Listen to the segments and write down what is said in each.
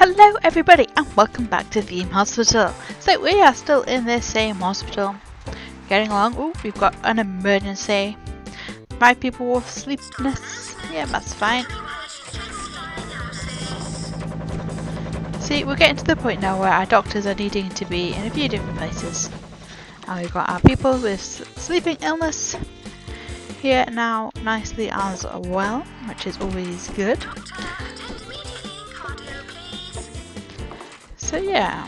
Hello everybody and welcome back to Theme Hospital. So we are still in this same hospital. Getting along. Oh, we've got an emergency. 5 people with sleepiness. Yeah, that's fine. See, we're getting to the point now where our doctors are needing to be in a few different places. And we've got our people with sleeping illness here now nicely as well, which is always good. So yeah,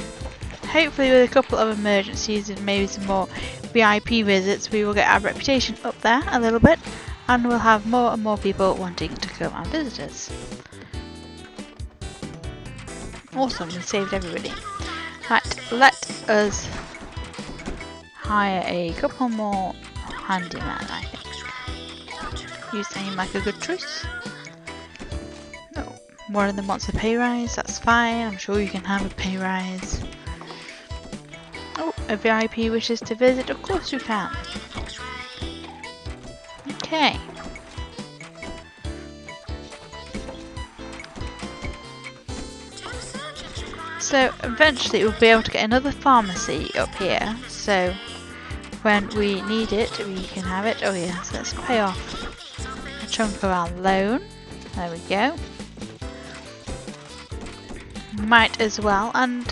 hopefully with a couple of emergencies and maybe some more VIP visits, we will get our reputation up there a little bit and we'll have more and more people wanting to come and visit us. Awesome, we saved everybody. Right, let us hire a couple more handyman, I think. You seem like a good choice. Oh, one of them wants a pay rise, that's fine, I'm sure you can have a pay rise. Oh, a VIP wishes to visit, of course you can. Okay. So eventually we'll be able to get another pharmacy up here, so when we need it we can have it. Oh yes, let's pay off a chunk of our loan. There we go. Might as well, and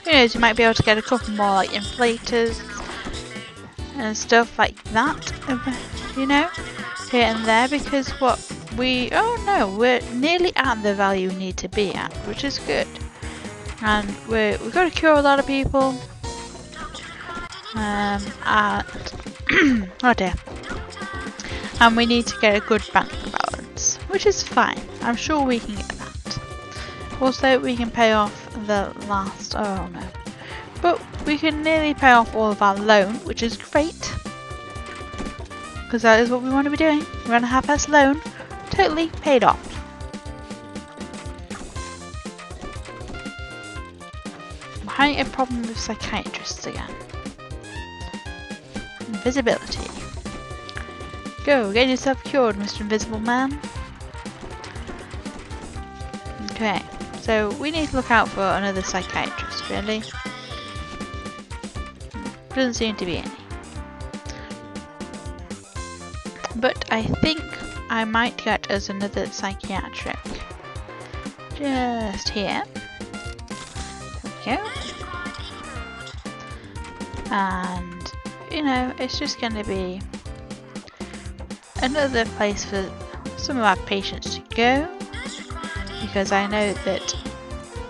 who knows, you might be able to get a couple more like inflators and stuff like that, you know, here and there, because we're nearly at the value we need to be at, which is good. And we've got to cure a lot of people. Oh dear. And we need to get a good bank balance, which is fine. I'm sure we can get that. Also, we can pay off the last. Oh no. But we can nearly pay off all of our loan, which is great. Because that is what we want to be doing. We want to have this loan totally paid off. I'm having a problem with psychiatrists again. Invisibility. Go, get yourself cured, Mr. Invisible Man. Okay, so we need to look out for another psychiatrist, really. Doesn't seem to be any. But I think I might get us another psychiatric. Just here. There we go. And, you know, it's just going to be another place for some of our patients to go. Because I know that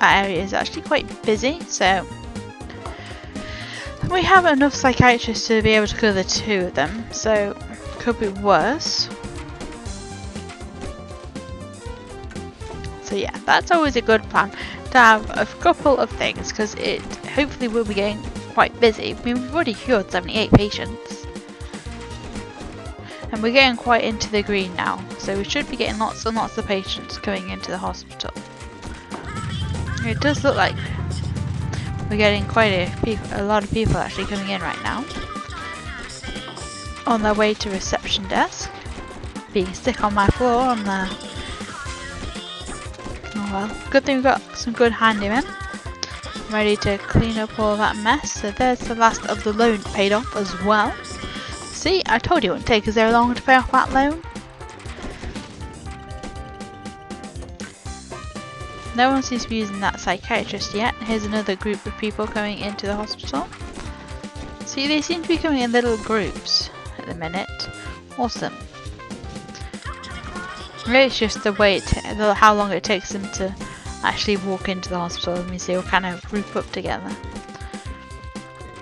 our area is actually quite busy, so we have enough psychiatrists to be able to cover 2 of them, so could be worse. So yeah, that's always a good plan, to have a couple of things, because it hopefully will be getting quite busy. I mean, we've already cured 78 patients. And we're getting quite into the green now, so we should be getting lots and lots of patients coming into the hospital. It does look like we're getting quite a lot of people actually coming in right now. On their way to reception desk. Being sick on my floor on the... Oh well, good thing we've got some good handymen. Ready to clean up all that mess. So there's the last of the loan paid off as well. See, I told you it wouldn't take us very long to pay off that loan. No one seems to be using that psychiatrist yet. Here's another group of people coming into the hospital. See, they seem to be coming in little groups at the minute. Awesome. Really, it's just the way how long it takes them to actually walk into the hospital. That means they all kind of group up together.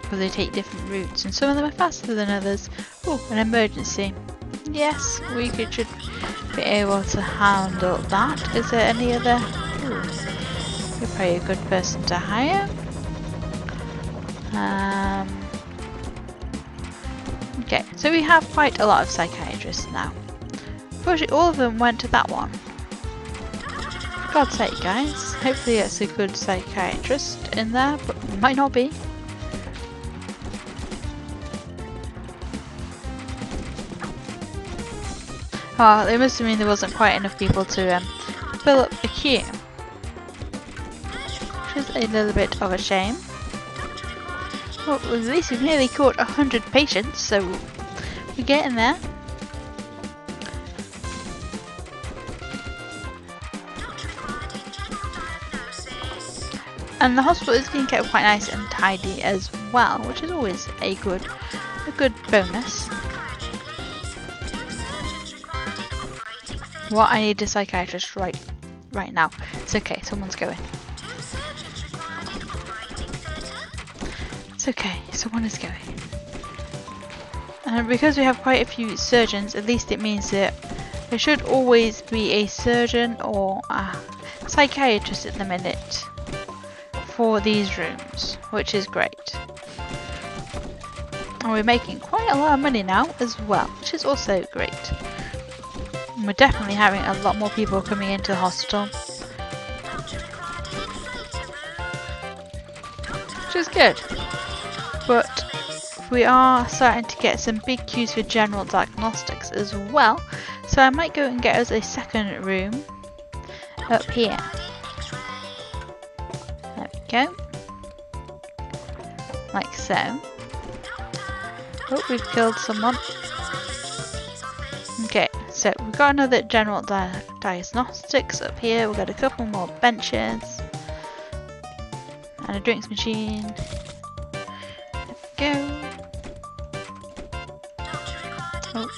Because they take different routes, and some of them are faster than others. Oh, an emergency. Yes, we should be able to handle that. Is there any other... Ooh, you're probably a good person to hire. Okay, so we have quite a lot of psychiatrists now. Unfortunately, all of them went to that one. For God's sake, guys. Hopefully it's a good psychiatrist in there, but it might not be. Oh, it must have mean there wasn't quite enough people to fill up the queue. which is a little bit of a shame. Well, at least we've nearly caught 100 patients, so we're getting there. And the hospital is being kept quite nice and tidy as well, which is always a good bonus. What, I need a psychiatrist right now. It's okay, someone's going. It's okay, someone is going. And because we have quite a few surgeons, at least it means that there should always be a surgeon or a psychiatrist at the minute for these rooms, which is great. And we're making quite a lot of money now as well, which is also great. And we're definitely having a lot more people coming into the hospital, which is good. But we are starting to get some big queues for general diagnostics as well, so I might go and get us a second room up here. There we go, like so. Oh, we've killed someone. Okay, so we've got another general diagnostics up here. We've got a couple more benches and a drinks machine. There we go. Oh.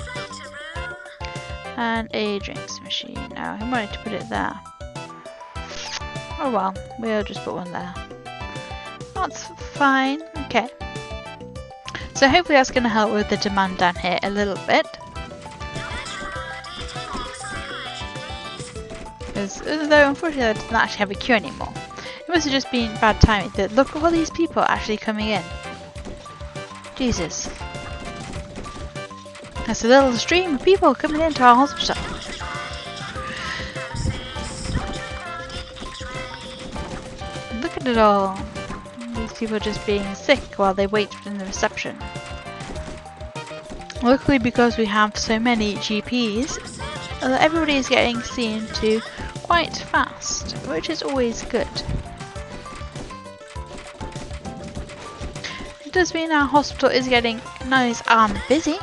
And a drinks machine. Now I wanted to put it there. Oh well, we'll just put one there. That's fine. Okay. So hopefully that's going to help with the demand down here a little bit. Because although unfortunately I didn't actually have a queue anymore. It must have just been bad timing that look at all these people actually coming in. Jesus. That's a little stream of people coming into our hospital. Look at it all. These people just being sick while they wait in the reception. Luckily, because we have so many GPs, everybody is getting seen to quite fast, which is always good. It does mean our hospital is getting nice and busy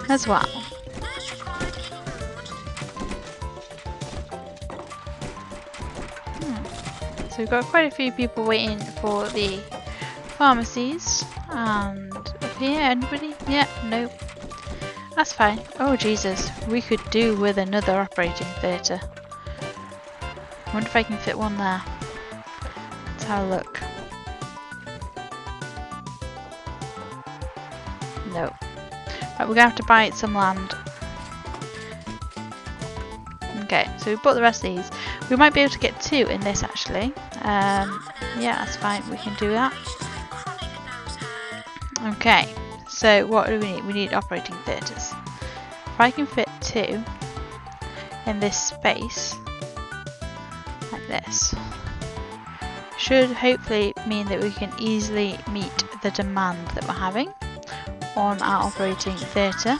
as well. So we've got quite a few people waiting for the pharmacies. And up here, anybody? Yeah, nope. That's fine. Oh Jesus, we could do with another operating theatre. I wonder if I can fit one there. Let's have a look. No. Right, we're going to have to buy some land. Okay, so we bought the rest of these. We might be able to get 2 in this actually. Yeah, that's fine. We can do that. Okay, so what do we need? We need operating theatres. If I can fit 2 in this space, like this, should hopefully mean that we can easily meet the demand that we're having on our operating theatre.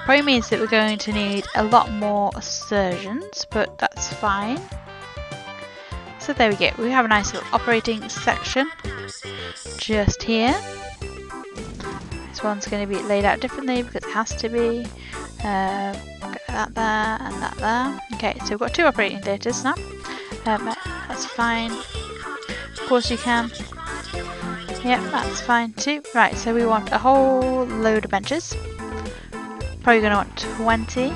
Probably means that we're going to need a lot more surgeons, but that's fine. So there we go, we have a nice little operating section just here. This one's going to be laid out differently because it has to be. That there and that there. Okay, so we've got 2 operating theatres now. That's fine. Of course you can. Yep, that's fine too. Right, so we want a whole load of benches. Probably going to want 20.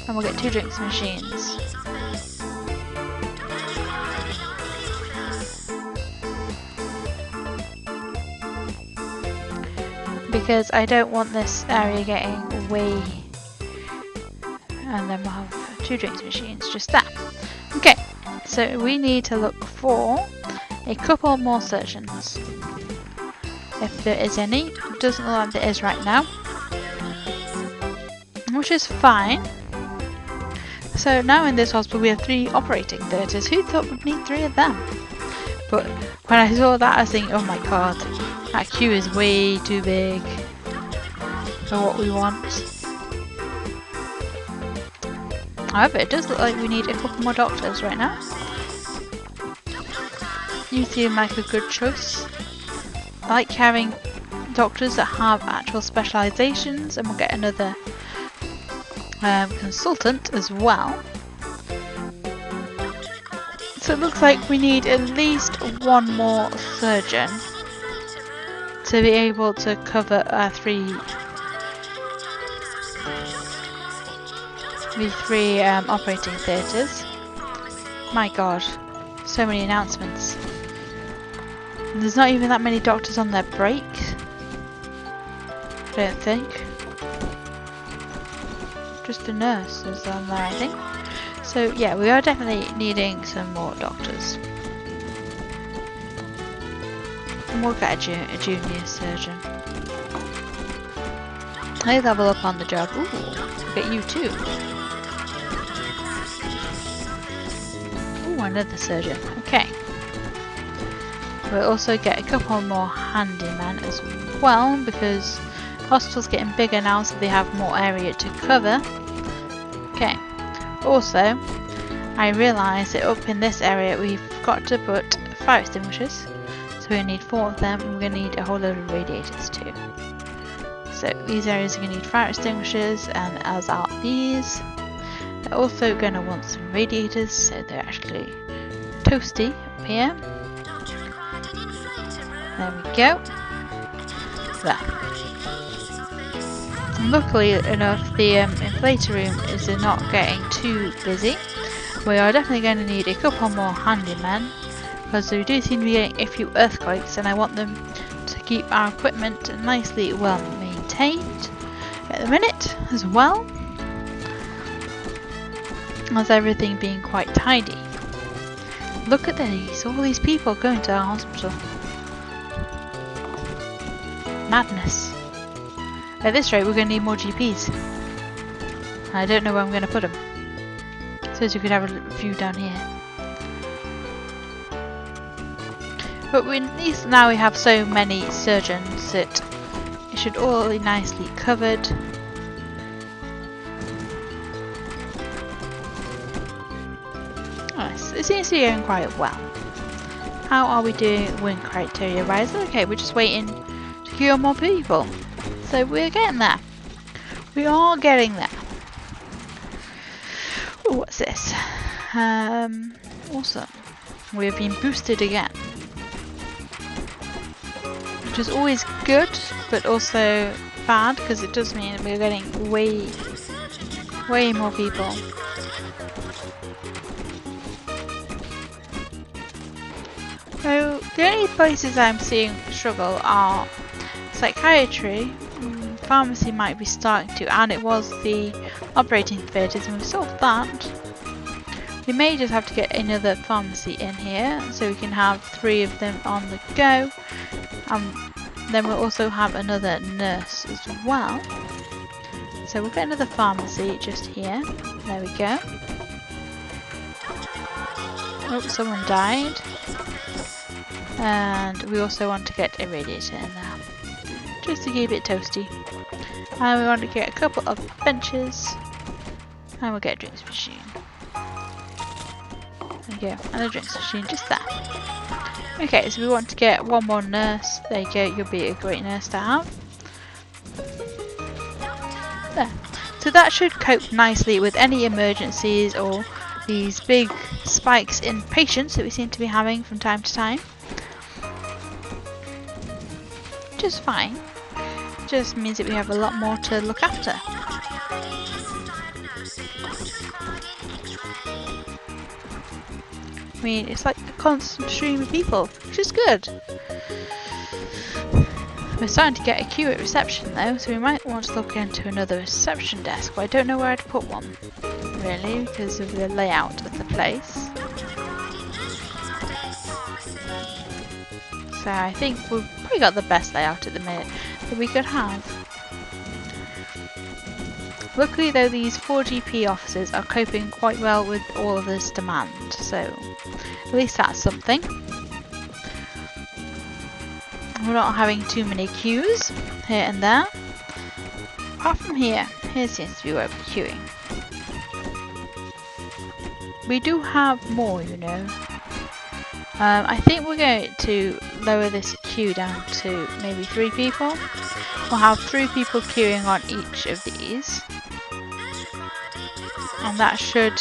And we'll get 2 drinks machines. Because I don't want this area getting way. And then we'll have 2 drinks machines just there. Okay, so we need to look for a couple more surgeons. If there is any. It doesn't look like there is right now. Which is fine. So now in this hospital we have 3 operating theatres. Who thought we'd need 3 of them? But when I saw that I was thinking, oh my god, that queue is way too big for what we want. However, it does look like we need a couple more doctors right now. You seem like a good choice. I like having doctors that have actual specializations, and we'll get another consultant as well. So it looks like we need at least one more surgeon to be able to cover our three operating theatres. My god, so many announcements. And there's not even that many doctors on their break. I don't think. Just a nurse is on there, I think. So yeah, we are definitely needing some more doctors. And we'll get a junior surgeon. They level up on the job. Ooh, we'll get you too. Ooh, another surgeon. Okay. We'll also get a couple more handymen as well, because the hospital's getting bigger now, so they have more area to cover. Okay. Also, I realised that up in this area we've got to put fire extinguishers. So we need 4 of them, and we're going to need a whole load of radiators too. So these areas are going to need fire extinguishers, and as are these. They're also going to want some radiators, so they're actually toasty up here. There we go. There. Luckily enough, the inflator room is not getting too busy. We are definitely going to need a couple more handymen, because we do seem to be getting a few earthquakes, and I want them to keep our equipment nicely well maintained at the minute as well, as everything being quite tidy. Look at these, all these people going to our hospital. Madness. At this rate, we're going to need more GPs. I don't know where I'm going to put them. So you could have a few down here. But at least now we have so many surgeons that it should all be nicely covered. Nice. It seems to be going quite well. How are we doing win criteria wise? Okay, we're just waiting to cure more people. So we're getting there. We are getting there. Ooh, what's this? Awesome. We have been boosted again. Which is always good, but also bad, because it does mean we're getting way more people. So the only places I'm seeing struggle are psychiatry. Pharmacy might be starting to, and it was the operating theatres, and we've solved that. We may just have to get another pharmacy in here, so we can have 3 of them on the go. Then we'll also have another nurse as well. So we'll get another pharmacy just here. There we go. Oh, someone died. And we also want to get a radiator in there, just to keep it toasty. And we want to get a couple of benches, and we'll get a drinks machine. There you go, and a drinks machine just there. Okay, so we want to get 1 more nurse. There you go, you'll be a great nurse to have. There. So that should cope nicely with any emergencies or these big spikes in patients that we seem to be having from time to time. Just fine. Just means that we have a lot more to look after. I mean, it's like a constant stream of people, which is good. We're starting to get a queue at reception though, so we might want to look into another reception desk, but I don't know where I'd put one, really, because of the layout of the place. So I think we've probably got the best layout at the minute that we could have. Luckily though, these 4 GP officers are coping quite well with all of this demand, so at least that's something. We're not having too many queues here and there. Apart from here seems to be where we're queuing. we do have more, you know. I think we're going to lower this queue down to maybe 3 people. We'll have 3 people queuing on each of these. And that should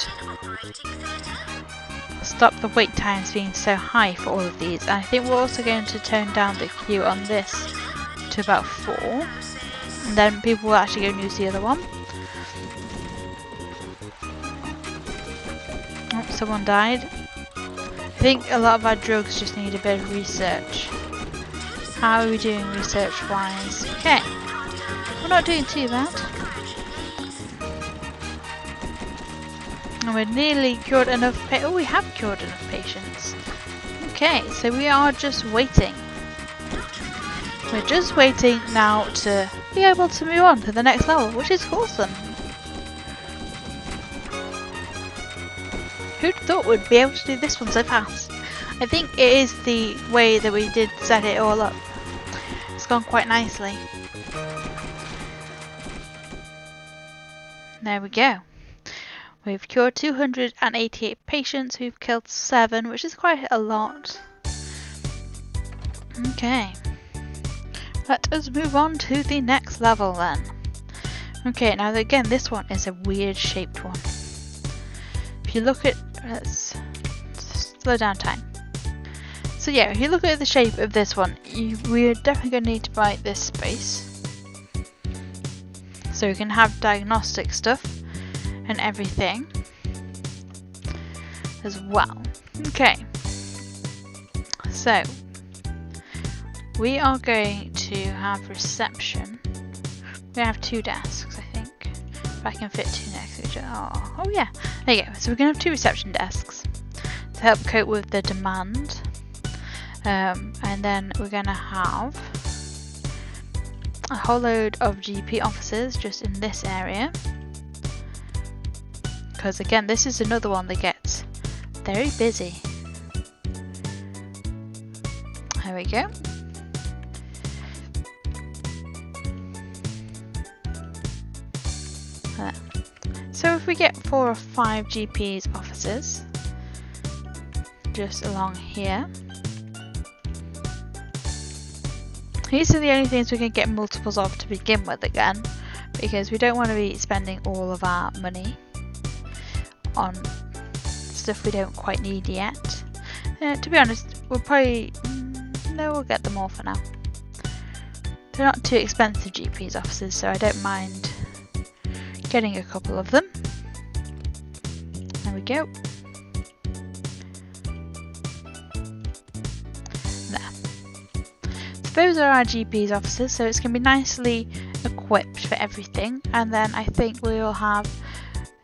stop the wait times being so high for all of these. And I think we're also going to tone down the queue on this to about 4. And then people will actually go and use the other one. Oh, someone died. I think a lot of our drugs just need a bit of research. How are we doing research wise? Okay, we're not doing too bad. And we're nearly cured enough oh, we have cured enough patients. Okay, so we are just waiting. We're just waiting now to be able to move on to the next level, which is awesome. Who'd thought we'd be able to do this one so fast? I think it is the way that we did set it all up. It's gone quite nicely. There we go. We've cured 288 patients, we've killed 7, which is quite a lot. Okay. Let us move on to the next level then. Okay, now again, this one is a weird shaped one. If you look at, let's slow down time. So yeah, if you look at the shape of this one, we're definitely going to need to buy this space. So we can have diagnostic stuff and everything as well. Okay, so we are going to have reception. We have 2 desks, I think. If I can fit 2 next to each other. Oh yeah, there you go. So we're going to have 2 reception desks to help cope with the demand. And then we're going to have a whole load of GP officers just in this area. Because again, this is another one that gets very busy. There we go. So if we get 4 or 5 GPs officers just along here, these are the only things we can get multiples of to begin with again, because we don't want to be spending all of our money on stuff we don't quite need yet. To be honest, we'll probably no, we'll get them all for now. They're not too expensive GPs officers, so I don't mind getting a couple of them. There we go. There. So those are our GPs officers, so it's going to be nicely equipped for everything. And then I think we will have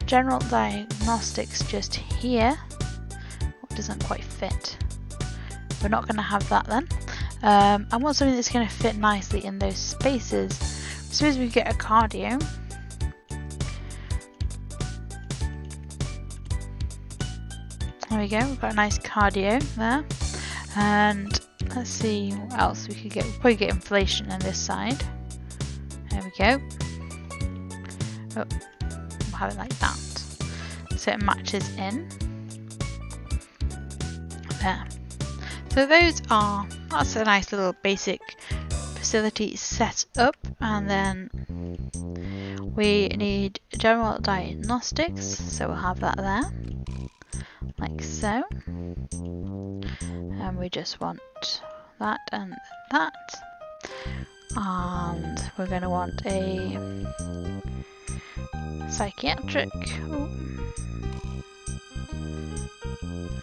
general diagnostics just here. What doesn't quite fit. We're not going to have that then. I want something that's going to fit nicely in those spaces. Suppose we get a cardio. There we go, we've got a nice cardio there. And let's see what else we could get. We'll probably get inflation on this side. There we go. Oh, we'll have it like that. So it matches in. There. So that's a nice little basic facility set up. And then we need general diagnostics. So we'll have that there. Like so. And we just want that and that. And we're going to want a psychiatric. Ooh.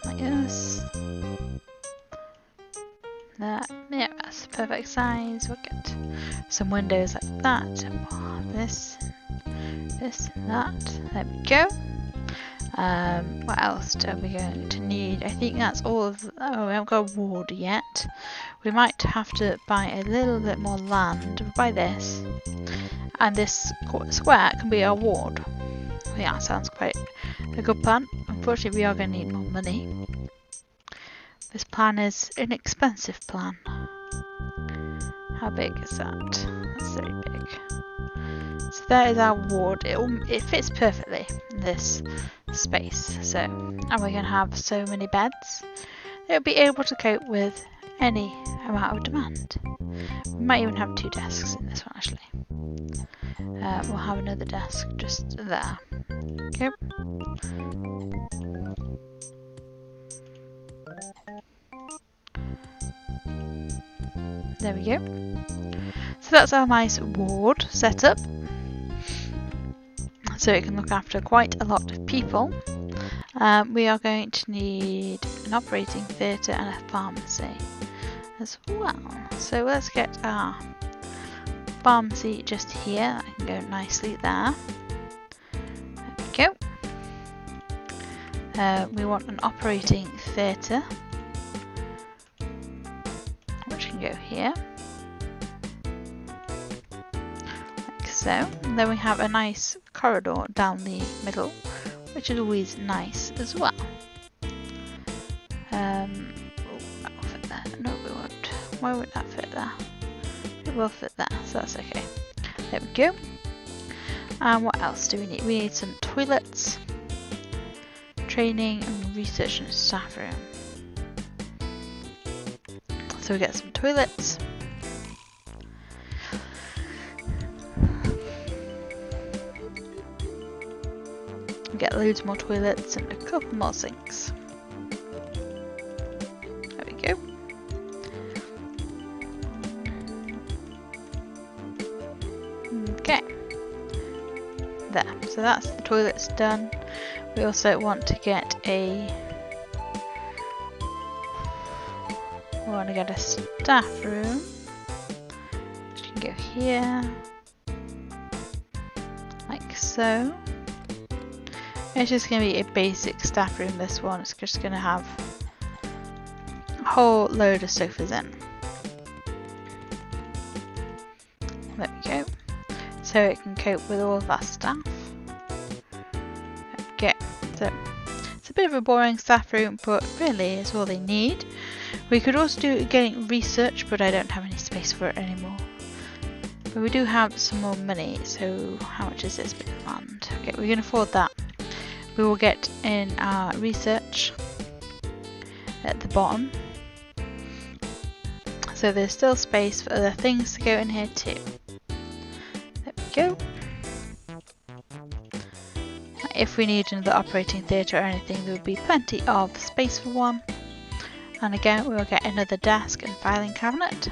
Like this. That, yeah, that's the perfect size. We'll get some windows like that. This, this, and that. There we go. What else are we going to need? I think that's all of oh, we haven't got a ward yet. We might have to buy a little bit more land. We'll buy this. And this square can be our ward. Yeah, sounds quite a good plan. Unfortunately, we are going to need more money. This plan is an expensive plan. How big is that? That's very big. So there is our ward. It fits perfectly in this space. So, and we're going to have so many beds, it'll be able to cope with any amount of demand. We might even have 2 desks in this one actually. We'll have another desk just there. Okay. There we go. So that's our nice ward set up. So it can look after quite a lot of people. We are going to need an operating theatre and a pharmacy as well. So let's get our pharmacy just here. That can go nicely there. There we go. We want an operating theatre, which can go here. Like so. And then we have a nice corridor down the middle, which is always nice as well. That will fit there. No, we won't. Why would that fit there? It will fit there, so that's okay. There we go. And what else do we need? We need some toilets, training and research and staff room. So we get some toilets. We get loads more toilets and a couple more sinks. There we go. Okay. There. So that's the toilets done. We also want to get a staff room, which can go here, like so. It's just going to be a basic staff room, this one. It's just going to have a whole load of sofas in. There we go. So it can cope with all of our staff. Okay, so it's a bit of a boring staff room, but really it's all they need. We could also do getting research, but I don't have any space for it anymore. But we do have some more money, so how much is this bit of land? Okay, we can afford that. We will get in our research at the bottom. So there's still space for other things to go in here too. There we go. If we need another operating theatre or anything, there would be plenty of space for one. And again, we will get another desk and filing cabinet,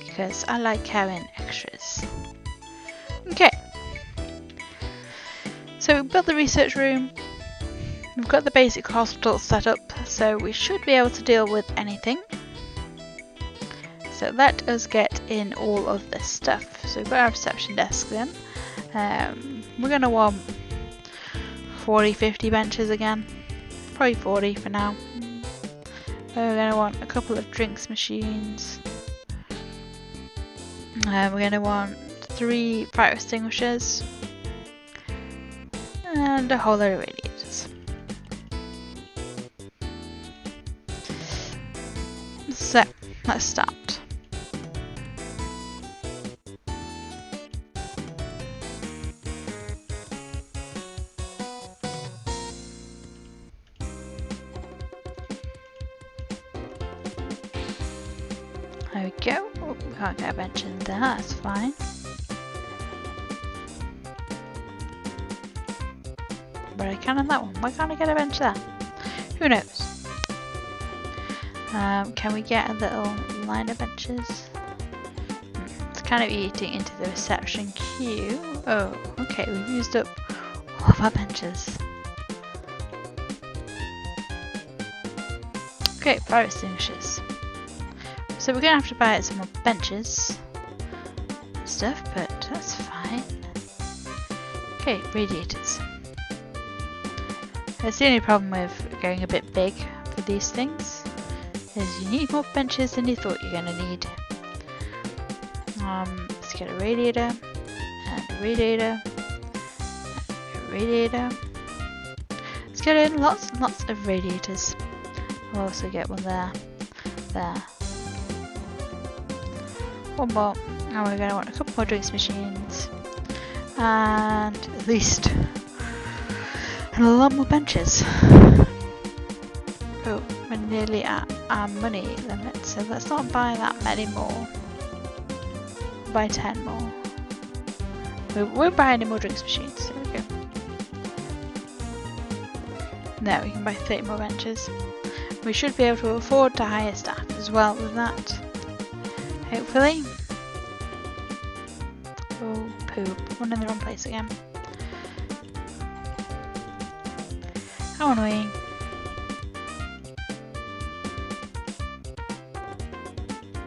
because I like having extras. Okay. So we built the research room. We've got the basic hospital set up, so we should be able to deal with anything. So let us get in all of this stuff. So we've got our reception desk then. We're going to want 40-50 benches again. Probably 40 for now. We're going to want a couple of drinks machines. We're going to want 3 fire extinguishers. And a whole load of radiators. So, let's start. There we go. Oh, we can't get a bench in there, that's fine. But I can on that one. Why can't I get a bench there? Who knows? Can we get a little line of benches? It's kind of eating into the reception queue. Oh, okay, we've used up all of our benches. Okay, fire extinguishers. So we're going to have to buy some more benches and stuff, but that's fine. Okay, radiators. That's the only problem with going a bit big for these things, is you need more benches than you thought you're going to need. Let's get a radiator, and a radiator, and a radiator. Let's get in lots and lots of radiators. We'll also get one there, there. One more, and we're going to want a couple more drinks machines, and at least And a lot more benches. Oh, we're nearly at our money limit, so let's not buy that many more. Buy 10 more. We won't buy any more drinks machines. There we go. Now we can buy 30 more benches. We should be able to afford to hire staff as well with that. Hopefully. Oh, poop. One in the wrong place again. How annoying.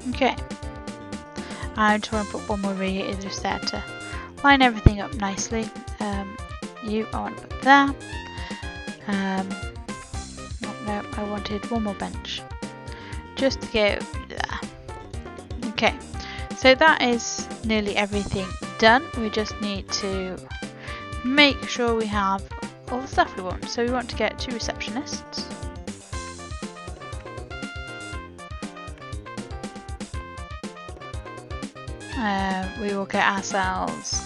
Okay. I just want to put one more radiator just there to line everything up nicely. I want to put there. No, I wanted one more bench. Just to go there. Okay. So that is nearly everything done. We just need to make sure we have all the stuff we want. So we want to get 2 receptionists. We will get ourselves,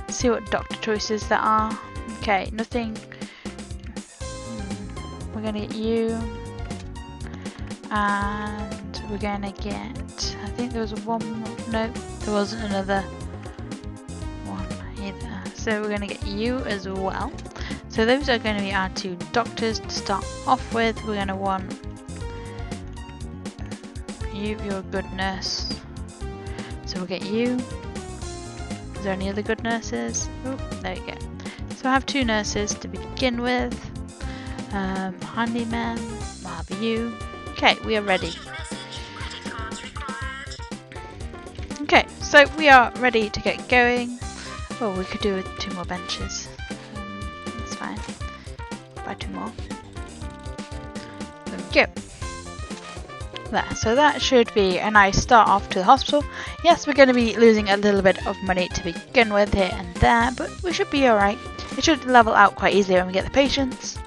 see what doctor choices there are. Okay, nothing. We're gonna get you, and we're gonna get, I think there was one, no, there wasn't another one either. So we're gonna get you as well. So those are going to be our 2 doctors to start off with. We're gonna want you're a good nurse, so we'll get you. Is there any other good nurses? Oh, there you go. So I have 2 nurses to begin with. Handyman, we'll have you. Okay, we are ready. Okay, so we are ready to get going. Oh, we could do with 2 more benches. That's fine. Buy 2 more. There we go. There, so that should be a nice start off to the hospital. Yes, we're going to be losing a little bit of money to begin with here and there, but we should be alright. It should level out quite easily when we get the patients.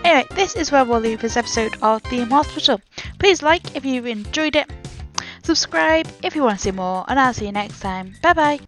Anyway, this is where we'll leave this episode of the Hospital. Please like if you've enjoyed it, subscribe if you want to see more, and I'll see you next time. Bye bye!